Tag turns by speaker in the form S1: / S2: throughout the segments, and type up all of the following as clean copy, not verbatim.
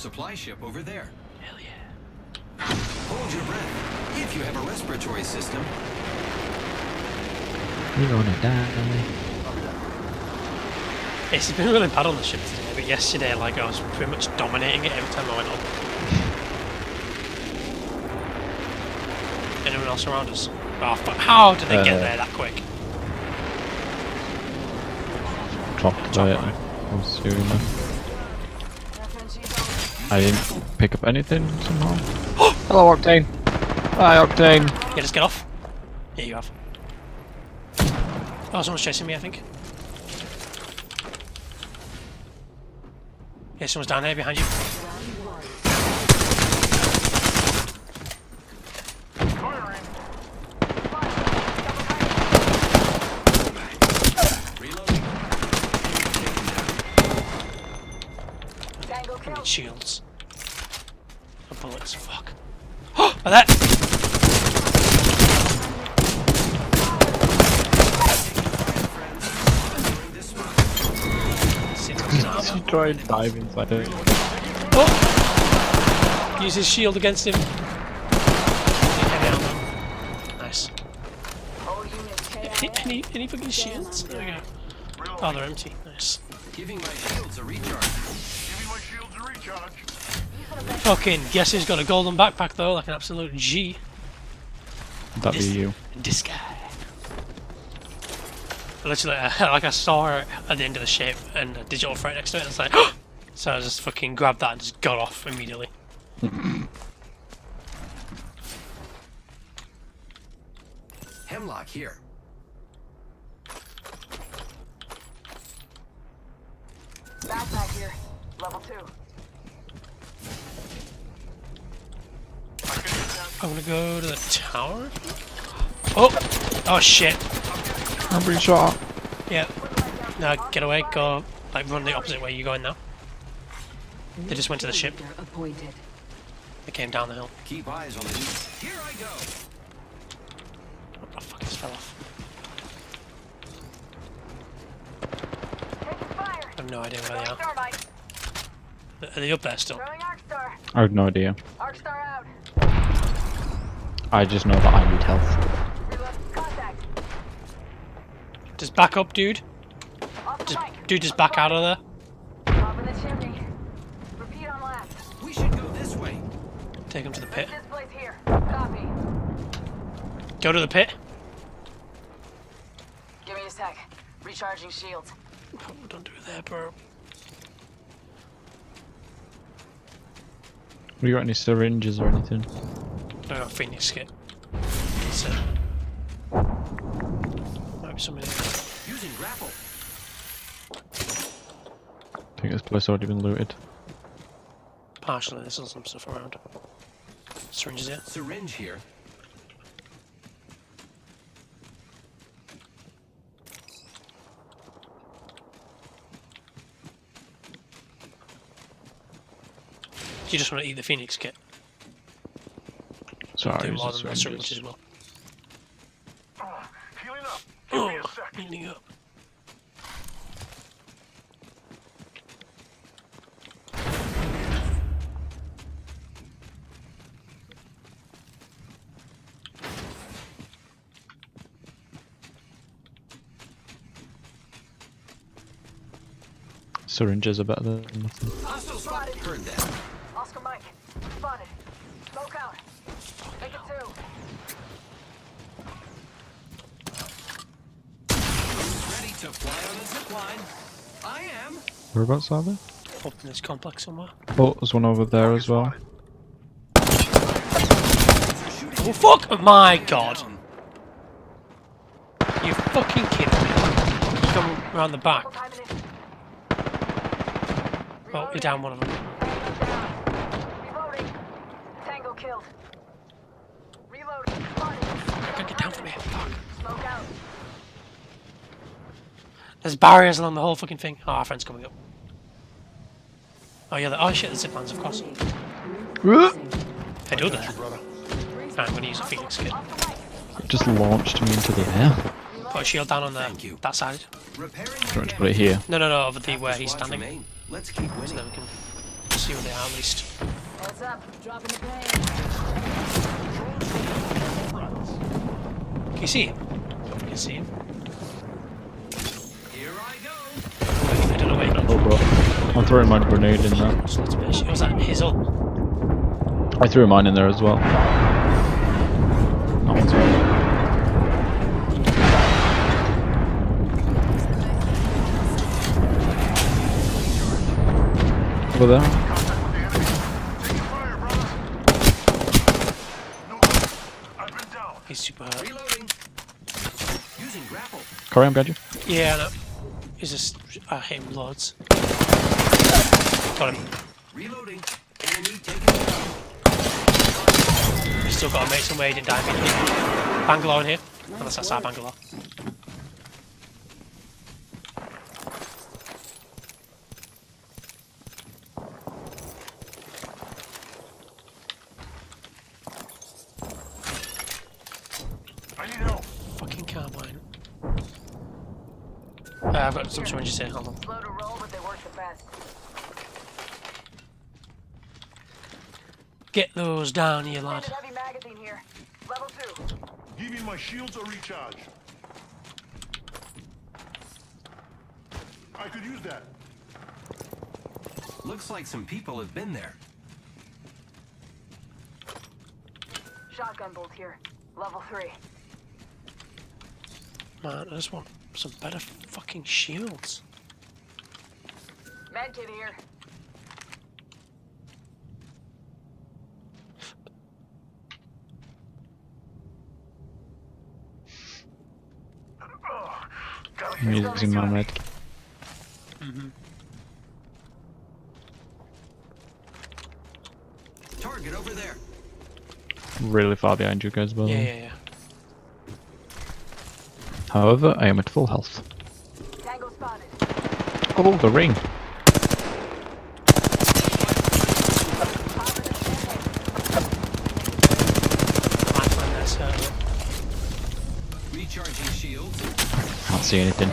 S1: supply ship over there.
S2: Hell yeah.
S1: Hold your breath. If you have a respiratory system.
S3: You're gonna die.
S2: It's been really bad on the ship today, but yesterday, like, I was pretty much dominating it every time I went up. Anyone else around us? Oh, fuck. How did they get there that quick?
S3: Dropped by it, I'm assuming. I didn't pick up anything somehow. Hello, Octane! Hi, Octane!
S2: Yeah, just get off. Yeah, you have. Oh, someone's chasing me, I think. Yeah, someone's down there behind you. I need shields. The bullets, fuck. Oh, are there?
S3: She tried to dive inside it.
S2: Oh! Use his shield against him. Nice. Any fucking shields? There we go. Oh, they're empty. Nice.
S1: Giving my shields a recharge.
S2: Fucking guess who's got a golden backpack though, like an absolute G.
S3: That'd be you.
S2: This guy. Literally, like I saw her at the end of the ship and a digital freight next to it, and it's like, so I just fucking grabbed that and just got off immediately.
S1: Hemlock here.
S4: Backpack here. Level 2.
S2: I'm gonna go to the tower. Oh! Oh shit!
S3: I'm being shot.
S2: Yeah. No, get away, go, like run the opposite way you're going now. They just went to the ship. They came down the hill.
S1: Keep eyes on the east. Here I go.
S2: Oh fuck, this fell off. I have no idea where they are. Are they up there still?
S3: I have no idea.
S4: Arcstar out.
S3: I just know that I need health.
S4: Contact.
S2: Just back up, dude.
S4: Off the mic.
S2: Dude, just back out of there.
S4: Top of the chimney. Repeat on left.
S1: We should go this way.
S2: Take him to the pit.
S4: This place here. Copy.
S2: Go to the pit.
S4: Give me a sec. Recharging shields.
S2: Oh, don't do it there, bro.
S3: Have you got any syringes or anything?
S2: I got a Phoenix kit. So, might be somebody there.
S1: Using grapple.
S3: I think this place already been looted.
S2: Partially, there's still some stuff around. Syringes here.
S1: Syringe here.
S2: You just want to eat the Phoenix kit.
S3: Sorry,
S2: Do
S3: it's
S2: more
S3: just
S2: than the syringes
S3: syringes.
S2: as well.
S5: Healing up.
S2: Oh, healing up.
S3: Syringes are better than nothing.
S1: Hostile spotted. Heard that.
S4: Oscar Mike. Spotted. Smoke out. Make it 2.
S1: Ready to fly on the zip line. I am.
S3: Whereabouts are they?
S2: Up in this complex somewhere.
S3: Oh, there's one over there as well.
S2: Oh fuck! Oh, my god! You fucking kidding me? You come around the back.
S4: Time in it.
S2: Oh, you're down one of them.
S4: Reloading. Tango killed. Reloading. Spotted.
S2: Gotta get down from here. Fuck.
S4: Smoke out.
S2: There's barriers along the whole fucking thing. Oh, our friend's coming up. Oh yeah, oh shit, the zip lines, of course. Hey, do that. Right, I'm gonna use a Phoenix kit.
S3: Just launched me into the air.
S2: Put a shield down on
S1: Thank you.
S2: that side.
S1: Repairing
S3: Do you want to put it here?
S2: No, over the where he's
S1: Squads
S2: standing.
S1: remain. Let's keep
S2: So
S1: winning.
S2: then we can see where they are at least.
S4: Heads up. Dropping the plane.
S2: Can you see him? Can you see him?
S1: Here I go.
S2: I don't know where
S3: Oh, bro. I'm throwing my grenade in there.
S2: was that his ult?
S3: I threw mine in there as well. That one's right. Over there.
S2: He's super hurt.
S1: Reloading. Using grapple.
S3: Corey, I'm got you.
S2: Yeah, no. He's just... I hit him loads. Got him.
S1: Reloading. Enemy taken down.
S2: He's still got a mate somewhere, he didn't die immediately. Bangalore in here. Unless that's our Bangalore.
S5: I need help.
S2: Fucking carbine. I've got some syringes here, hold on.
S4: Slow to roll, but they work the best.
S2: Get those down, you lad.
S4: Standard heavy magazine here. Level 2.
S5: Giving my shields a recharge. I could use that.
S1: Looks like some people have been there.
S4: Shotgun bolt here. Level 3.
S2: Man, I just want some better fucking shields.
S4: Medkit here.
S3: I'm using my med.
S1: Target over there.
S3: Really far behind you guys, by the
S2: Yeah,
S3: way.
S2: yeah, yeah.
S3: However, I am at full health.
S4: Tango spotted.
S3: Oh, the ring.
S2: Might find this,
S1: Recharging shields.
S3: Can't see anything.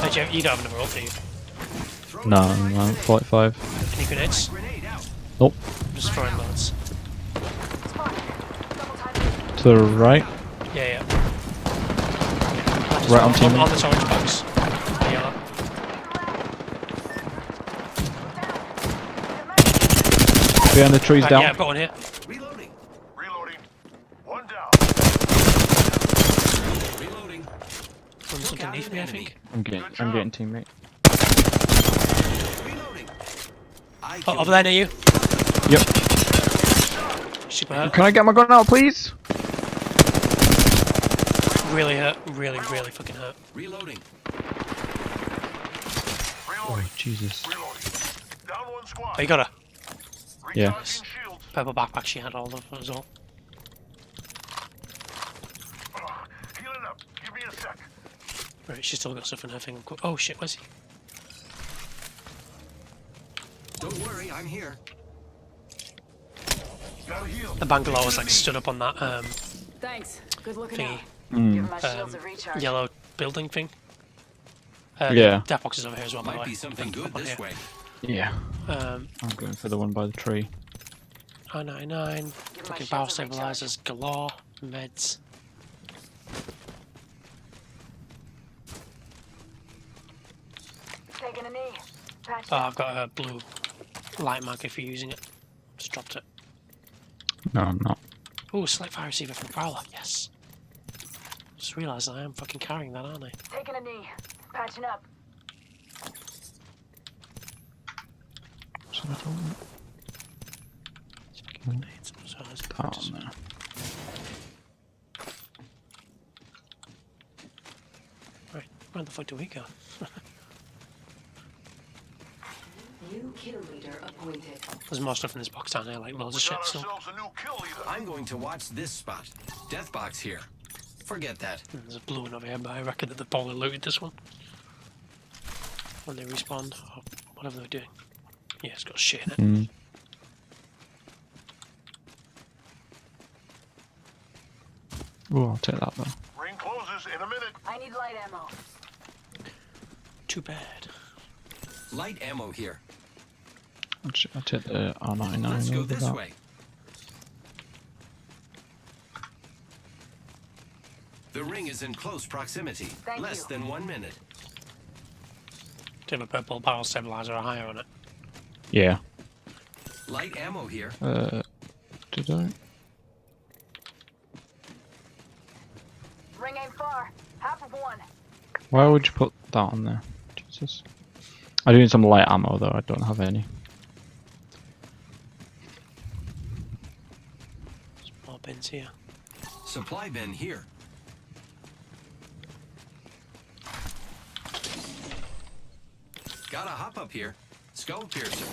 S2: Hey, Joe, you don't have another ult, do you?
S1: Throwing
S3: No,
S1: fire
S3: no,
S1: grenade.
S3: 45.
S2: Any grenades?
S1: Grenade out.
S3: Nope.
S2: I'm just throwing loads.
S4: Spotted. Double time.
S3: To the right.
S2: Yeah, yeah.
S3: Right on team.
S2: On this orange box. The yellow.
S3: Behind the trees
S2: Right,
S3: down.
S2: yeah, I've got one here.
S1: Reloading.
S5: Reloading. One down.
S1: Reloading.
S2: One's
S1: Look out
S2: underneath
S1: an
S2: me, I
S1: enemy.
S2: think.
S3: I'm getting teammate.
S1: Reloading. I
S2: Oh,
S1: killed
S2: over there near you.
S3: Yep.
S2: Super hurt.
S3: Can I get my gun out, please?
S2: Really hurt. Really, really fucking hurt.
S1: Reloading.
S3: Oh, Jesus.
S5: Reloading. Down one squad.
S2: Oh, you got her.
S3: Yeah.
S5: Recharging shields.
S2: Purple backpack she had all of them as well.
S5: Healing up. Give me a sec.
S2: Right, she's still got stuff in her thing. Oh shit, where's he?
S1: Don't worry, I'm here.
S5: Gotta heal.
S2: The Bangalore was like stood up on that
S4: Thanks. Good looking
S2: thingy,
S4: out. Give my shields
S2: um,
S4: a recharge.
S2: yellow building thing.
S3: Yeah.
S2: That box is over here as well, by the
S1: Might
S2: way.
S1: be something good
S2: Up on
S1: this
S2: here.
S1: way.
S3: Yeah.
S2: Um,
S3: I'm going for the one by the tree.
S2: I-99,
S4: my
S2: fucking
S4: shields
S2: power
S4: a recharge.
S2: stabilizers, galore, meds.
S4: Taking a knee. Patch
S2: Oh,
S4: down.
S2: I've got a blue light mag if you're using it. Just dropped it.
S3: No, I'm not.
S2: Oh, select fire receiver from Prowler, yes. Just realised I am fucking carrying that, aren't I?
S4: Taking a knee. Patching up.
S3: So I don't
S2: It's fucking grenades. So there's
S3: put that on there.
S2: Right, where the fuck do we go?
S6: New kill leader appointed.
S2: There's more stuff in this box down here, like loads of shit,
S5: Got
S2: so...
S5: ourselves a new kill leader.
S1: I'm going to watch this spot. Death box here. Forget that.
S2: There's a blue one over here, but I reckon that they've probably looted this one. When they respawn, or whatever they're doing. Yeah, it's got shit in it.
S3: Mm. Oh, I'll take that though.
S5: Ring closes in a minute.
S4: I need light ammo.
S2: Too bad.
S1: Light ammo here.
S3: I'll take the R99
S1: Let's go
S3: over
S1: this
S3: that.
S1: way. The ring is in close proximity.
S4: Thank
S1: Less
S4: you.
S1: than 1 minute.
S2: Do you have a purple barrel stabilizer or higher on it?
S3: Yeah.
S1: Light ammo here.
S3: Did I?
S4: Ring ain't far. Half of one.
S3: Why would you put that on there? Jesus. I do need some light ammo though, I don't have any.
S2: There's more bins here.
S1: Supply bin here. Gotta hop up here. Skull piercer.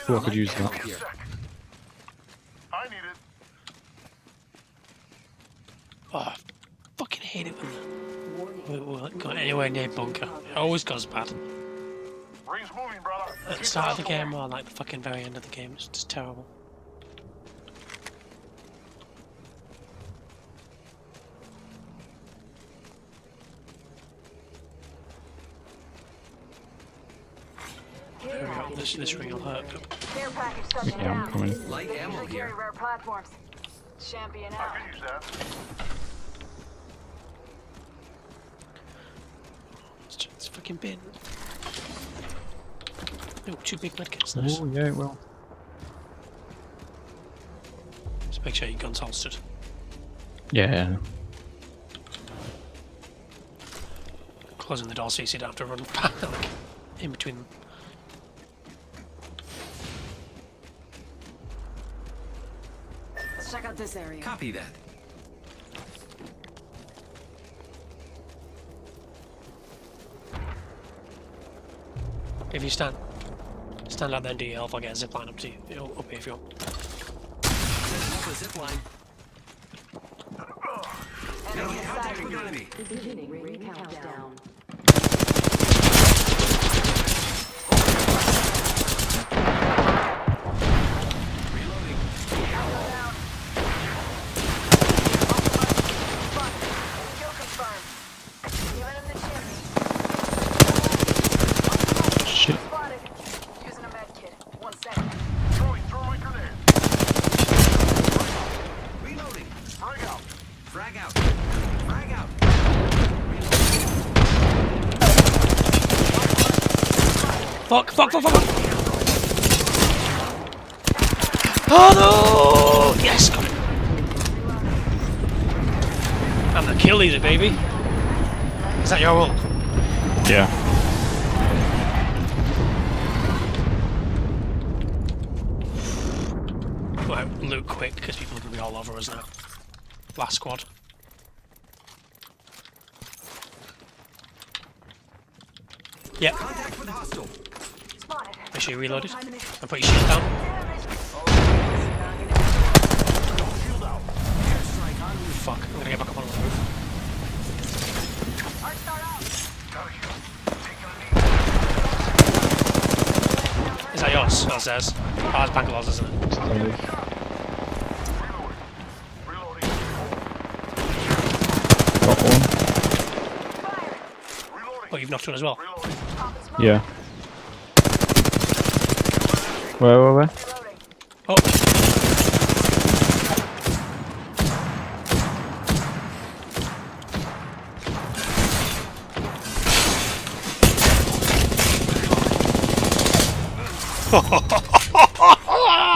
S3: Ooh, I could use
S1: ammo
S3: that.
S1: here.
S5: I need it.
S2: Oh, I fucking hate it when
S6: Warning.
S2: we go anywhere near bunker. It always goes bad.
S5: Ring's moving, brother.
S2: At the start of the game or like the fucking very end of the game, it's just terrible.
S6: Care package
S2: This ring will hurt.
S4: Care package touching
S3: Yeah, I'm
S4: down.
S3: coming.
S1: Light
S4: They
S1: ammo
S4: usually carry
S1: here.
S4: rare platforms. Champion
S5: I
S4: out.
S5: could use that.
S2: It's fucking bin. Oh, 2 big medkits, nice.
S3: Oh yeah, it will.
S2: Just make sure your gun's holstered.
S3: Yeah.
S2: Closing the door so you don't have to run back like, in between them.
S6: Let's check out this area.
S1: Copy that.
S2: If you stand out there and do your health, I'll get a zip line up to you. Up here if you want.
S1: Setting up a zip line.
S4: Enemy
S1: Enemy contact
S4: inside.
S1: with enemy.
S6: Beginning ring countdown.
S1: Reloading.
S4: Kill confirmed. Giving him the chimney.
S3: Shit.
S4: Spotted. Using a med kit. 1 second.
S5: Throw my grenade.
S1: Reloading.
S5: Frag out.
S1: Frag out. Frag out.
S2: Fuck! Oh no! Yes, got it! I'm the kill leader, baby. Is that your ult?
S3: Yeah.
S2: Right, loot quick because people are gonna be all over us now. Last squad. Yep.
S1: Contact with hostile.
S4: Spotted.
S2: Make sure you reloaded. And put your shield down. Fuck, I'm gonna get back up on the roof.
S4: Arc start out.
S5: Gotta heal. Taking a knee.
S2: Is that yours? Oh, it says. Oh, it's Bangalore's, isn't it?
S5: Reloading. Reloading.
S3: Got one.
S5: Reloading.
S2: Oh, you've knocked one as well.
S5: Reloading.
S3: Yeah. Where?
S4: Reloading.
S2: Oh,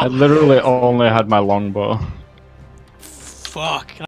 S3: I literally only had my longbow.
S2: fuck.